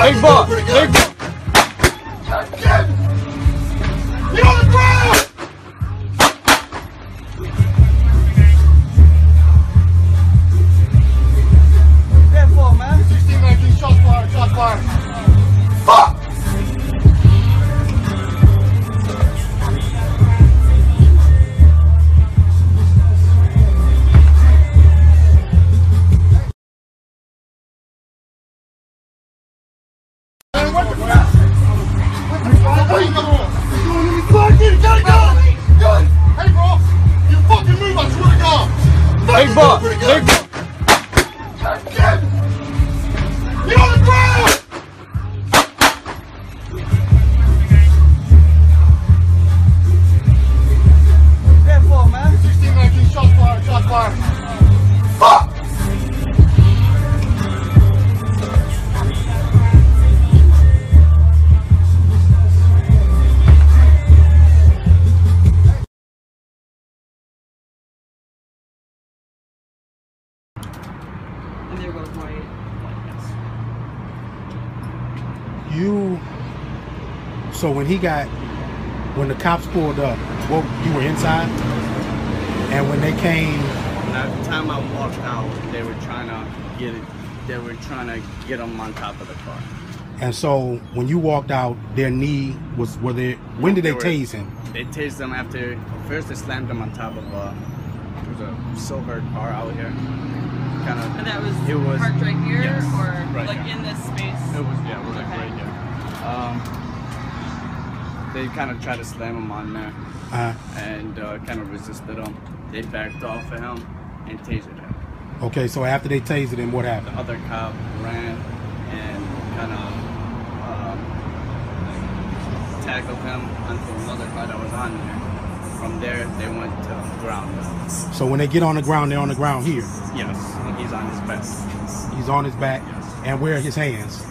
Big boss. Big boss. Get on the ground! Careful, man. 16, 19, shots fired, shots fired. Fuck! Big boss. Big boss. Get on the ground! Careful, man. 16, 19, shots fired, shots fired. Fuck! And there goes my yes. So when the cops pulled up, you were inside? And when they came... At the time I walked out, they were trying to get him on top of the car. And so when you walked out, their knee were there... When did they tase him? They tased him after... First they slammed him on top of it was a silver car out here. Kind of. And that was parked right here, yes, or right like here. in this space? It was like right here. They kind of tried to slam him on there, and kind of resisted him. They backed off of him and tasered him. Okay, so after they tasered him, what happened? The other cop ran and kind of tackled him onto another car that was on there. From there, they went to the ground. So when they get on the ground, they're on the ground here? Yes, and he's on his back. He's on his back? Yes. And where are his hands?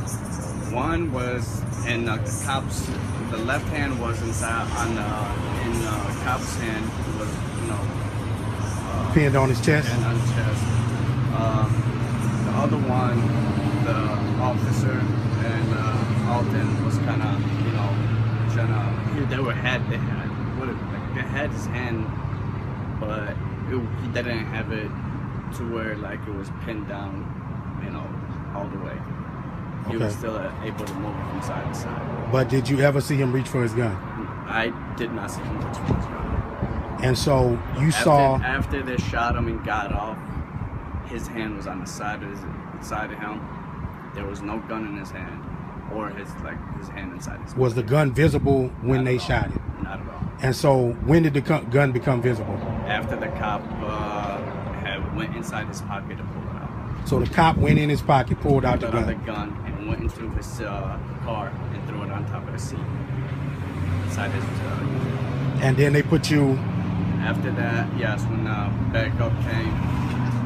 One was in the cop's, the left hand was inside, in the cop's hand was, pinned on his chest? Pinned on his chest. The other one, the officer and Alton was kind of, trying to, they had his hand, but he didn't have it to where like it was pinned down, all the way. He was still able to move from side to side. But did you ever see him reach for his gun? I did not see him reach for his gun. And so you saw... After they shot him and got off, his hand was on the side of him. There was no gun in his hand, or his hand inside his. Was the gun visible when they shot it? Not at all. And so when did the gun become visible? After the cop went inside his pocket to pull it out. So the cop went in his pocket, pulled out the gun. And went into his car and threw it on top of the seat. Inside his And then they put you... After that, yes, when the backup came,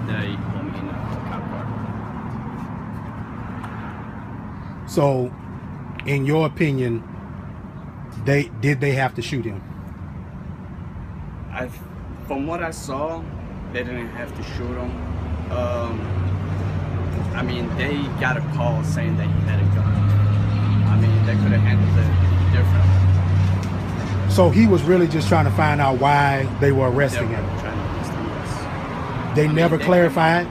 they put me in the cop car. So, in your opinion, did they have to shoot him? From what I saw, they didn't have to shoot him. I mean, they got a call saying that he had a gun. I mean, they could have handled it differently. So he was really just trying to find out why they were arresting him. Trying to arrest him, yes. They never clarified?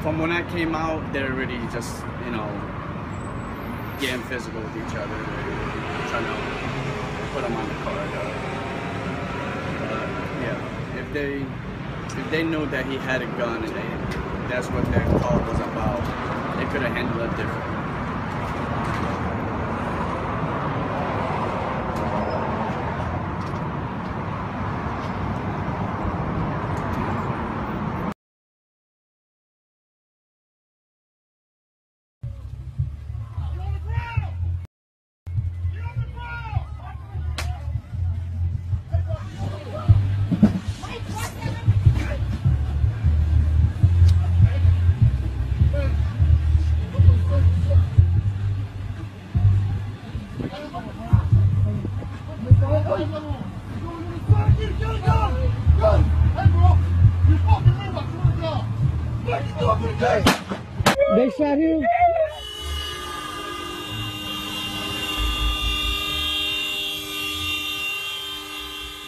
From when I came out, they're really just, getting physical with each other. They're trying to put him on the card. Yeah, if they knew that he had a gun and that's what their call was about, they could have handled it differently. They shot him?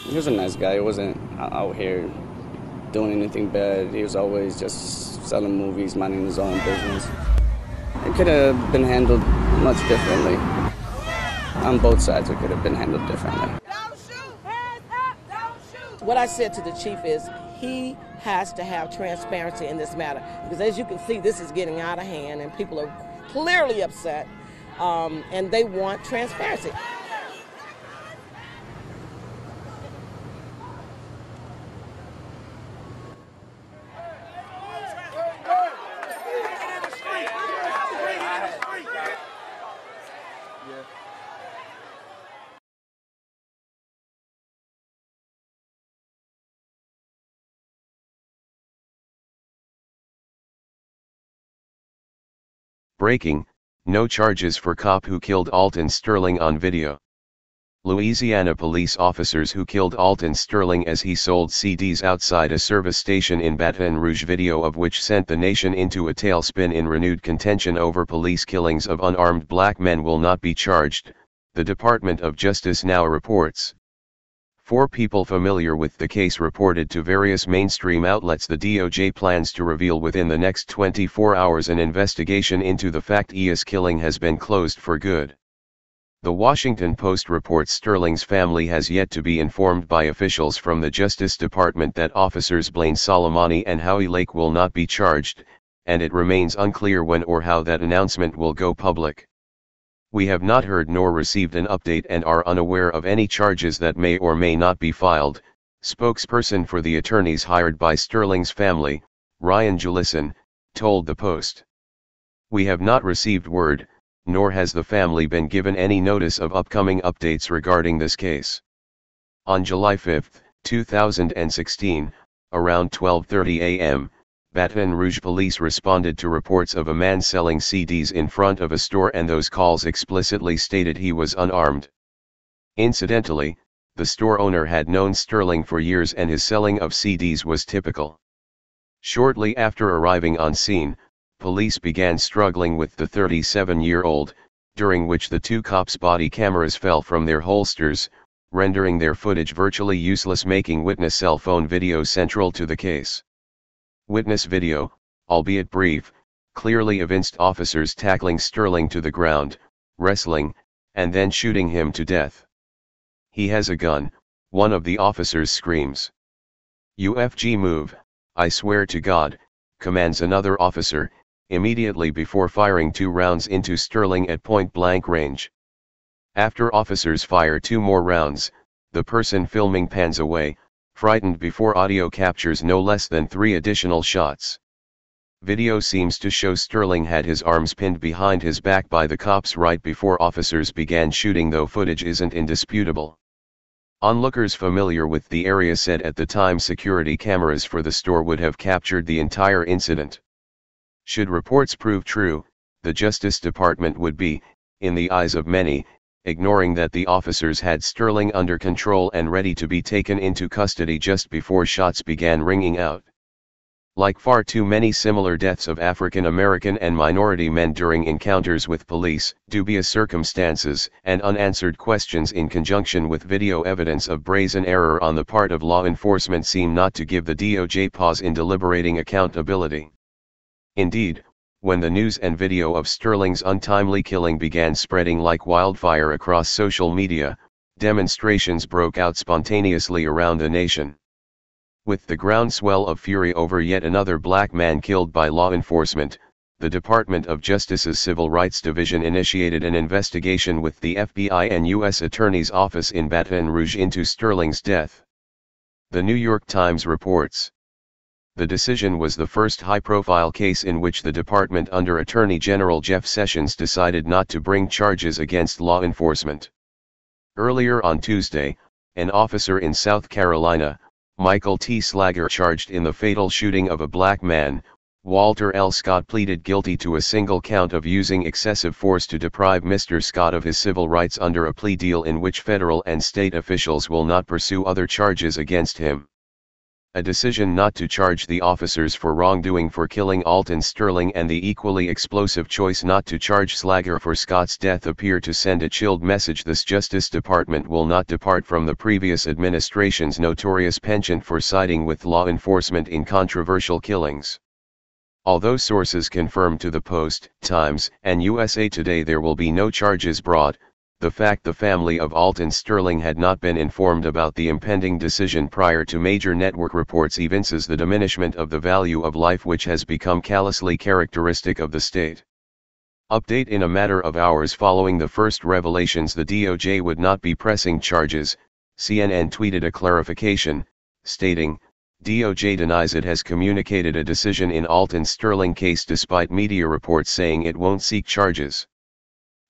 He was a nice guy. He wasn't out here doing anything bad. He was always just selling movies, minding his own business. It could have been handled much differently. On both sides, it could have been handled differently. Don't shoot! Hands up! Don't shoot! What I said to the chief is he has to have transparency in this matter, because as you can see, this is getting out of hand and people are clearly upset, and they want transparency. Breaking, no charges for cop who killed Alton Sterling on video. Louisiana police officers who killed Alton Sterling as he sold CDs outside a service station in Baton Rouge, video of which sent the nation into a tailspin in renewed contention over police killings of unarmed black men, will not be charged, the Department of Justice now reports. 4 people familiar with the case reported to various mainstream outlets the DOJ plans to reveal within the next 24 hours an investigation into the fact-ious killing has been closed for good. The Washington Post reports Sterling's family has yet to be informed by officials from the Justice Department that officers Blaine Solomani and Howie Lake will not be charged, and it remains unclear when or how that announcement will go public. We have not heard nor received an update and are unaware of any charges that may or may not be filed, spokesperson for the attorneys hired by Sterling's family, Ryan Jellison, told the Post. We have not received word, nor has the family been given any notice of upcoming updates regarding this case. On July 5, 2016, around 12:30 a.m., Baton Rouge police responded to reports of a man selling CDs in front of a store, and those calls explicitly stated he was unarmed. Incidentally, the store owner had known Sterling for years and his selling of CDs was typical. Shortly after arriving on scene, police began struggling with the 37-year-old, during which the 2 cops' body cameras fell from their holsters, rendering their footage virtually useless, making witness cell phone video central to the case. Witness video, albeit brief, clearly evinced officers tackling Sterling to the ground, wrestling, and then shooting him to death. "He has a gun," one of the officers screams. "UFG move, I swear to God," commands another officer, immediately before firing 2 rounds into Sterling at point-blank range. After officers fire 2 more rounds, the person filming pans away, frightened, before audio captures no less than 3 additional shots. Video seems to show Sterling had his arms pinned behind his back by the cops right before officers began shooting, though footage isn't indisputable. Onlookers familiar with the area said at the time security cameras for the store would have captured the entire incident. Should reports prove true, the Justice Department would be, in the eyes of many, ignoring that the officers had Sterling under control and ready to be taken into custody just before shots began ringing out. Like far too many similar deaths of African American and minority men during encounters with police, dubious circumstances and unanswered questions in conjunction with video evidence of brazen error on the part of law enforcement seem not to give the DOJ pause in deliberating accountability. Indeed, when the news and video of Sterling's untimely killing began spreading like wildfire across social media, demonstrations broke out spontaneously around the nation. With the groundswell of fury over yet another black man killed by law enforcement, the Department of Justice's Civil Rights Division initiated an investigation with the FBI and U.S. Attorney's Office in Baton Rouge into Sterling's death. The New York Times reports. The decision was the first high-profile case in which the department under Attorney General Jeff Sessions decided not to bring charges against law enforcement. Earlier on Tuesday, an officer in South Carolina, Michael T. Slager, charged in the fatal shooting of a black man, Walter L. Scott, pleaded guilty to a single count of using excessive force to deprive Mr. Scott of his civil rights under a plea deal in which federal and state officials will not pursue other charges against him. A decision not to charge the officers for wrongdoing for killing Alton Sterling and the equally explosive choice not to charge Slager for Scott's death appear to send a chilled message. This Justice Department will not depart from the previous administration's notorious penchant for siding with law enforcement in controversial killings. Although sources confirmed to the Post, Times, and USA Today there will be no charges brought, the fact the family of Alton Sterling had not been informed about the impending decision prior to major network reports evinces the diminishment of the value of life which has become callously characteristic of the state. Update: in a matter of hours following the first revelations the DOJ would not be pressing charges, CNN tweeted a clarification, stating, DOJ denies it has communicated a decision in Alton Sterling case despite media reports saying it won't seek charges.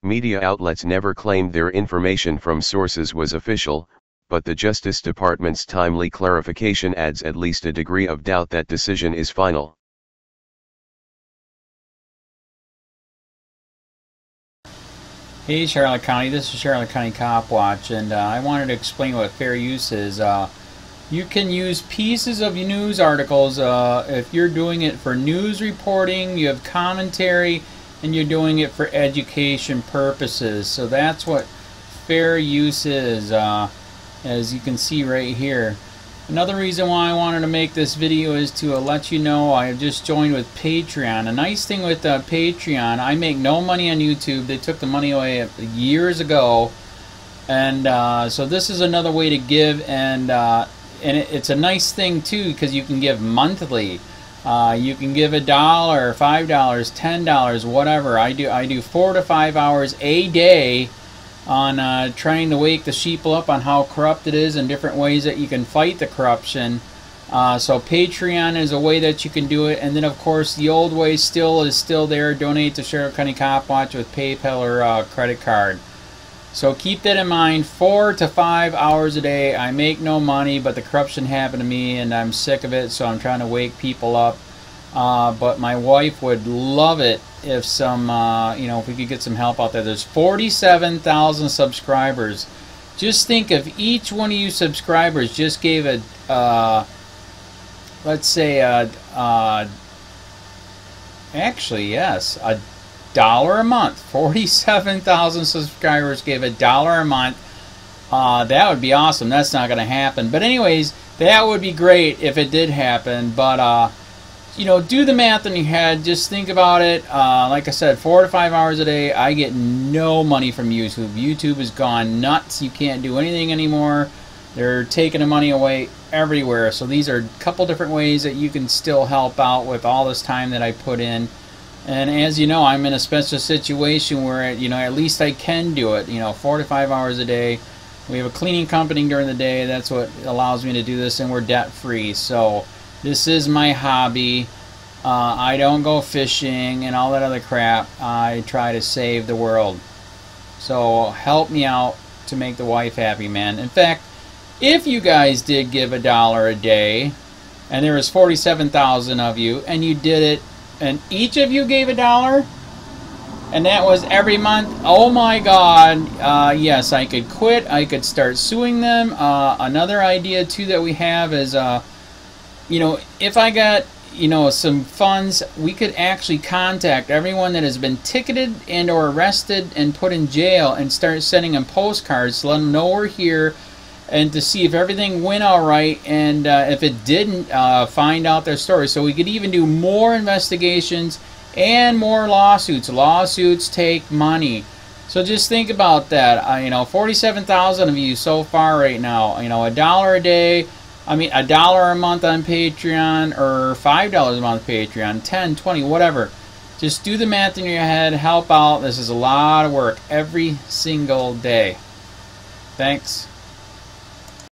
Media outlets never claimed their information from sources was official, but the Justice Department's timely clarification adds at least a degree of doubt that decision is final. Hey Charlotte County, this is Charlotte County Cop Watch, and I wanted to explain what fair use is. You can use pieces of news articles if you're doing it for news reporting, you have commentary, and you're doing it for education purposes. So that's what fair use is, as you can see right here. Another reason why I wanted to make this video is to let you know I have just joined with Patreon. A nice thing with Patreon, I make no money on YouTube. They took the money away years ago, and so this is another way to give, and it's a nice thing too because you can give monthly. You can give $1, $5, $10, whatever. I do 4 to 5 hours a day on trying to wake the sheeple up on how corrupt it is and different ways that you can fight the corruption. So Patreon is a way that you can do it, and then of course the old way is still there. Donate to Charlotte County Cop Watch with PayPal or credit card. So keep that in mind. 4 to 5 hours a day. I make no money, but the corruption happened to me and I'm sick of it, so I'm trying to wake people up. But my wife would love it if if we could get some help out there. There's 47,000 subscribers. Just think if each one of you subscribers just gave let's say actually yes, $1 a month. 47,000 subscribers gave $1 a month. That would be awesome. That's not going to happen. But anyways, that would be great if it did happen. But do the math in your head. Just think about it. Like I said, 4 to 5 hours a day. I get no money from YouTube. YouTube has gone nuts. You can't do anything anymore. They're taking the money away everywhere. So these are a couple different ways that you can still help out with all this time that I put in. And as you know, I'm in a special situation where, at least I can do it, 4 to 5 hours a day. We have a cleaning company during the day. That's what allows me to do this, and we're debt free. So this is my hobby. I don't go fishing and all that other crap. I try to save the world. So help me out to make the wife happy, man. In fact, if you guys did give $1 a day, and there was 47,000 of you, and you did it, and each of you gave $1, and that was every month, oh my God, yes, I could quit. I could start suing them. Another idea too that we have is, if I got, some funds, we could actually contact everyone that has been ticketed and or arrested and put in jail and start sending them postcards to let them know we're here, and to see if everything went all right, and if it didn't, find out their story. So we could even do more investigations and more lawsuits. Lawsuits take money. So just think about that. 47,000 of you so far right now. $1 a day. $1 a month on Patreon, or $5 a month Patreon, 10, 20, whatever. Just do the math in your head. Help out. This is a lot of work every single day. Thanks.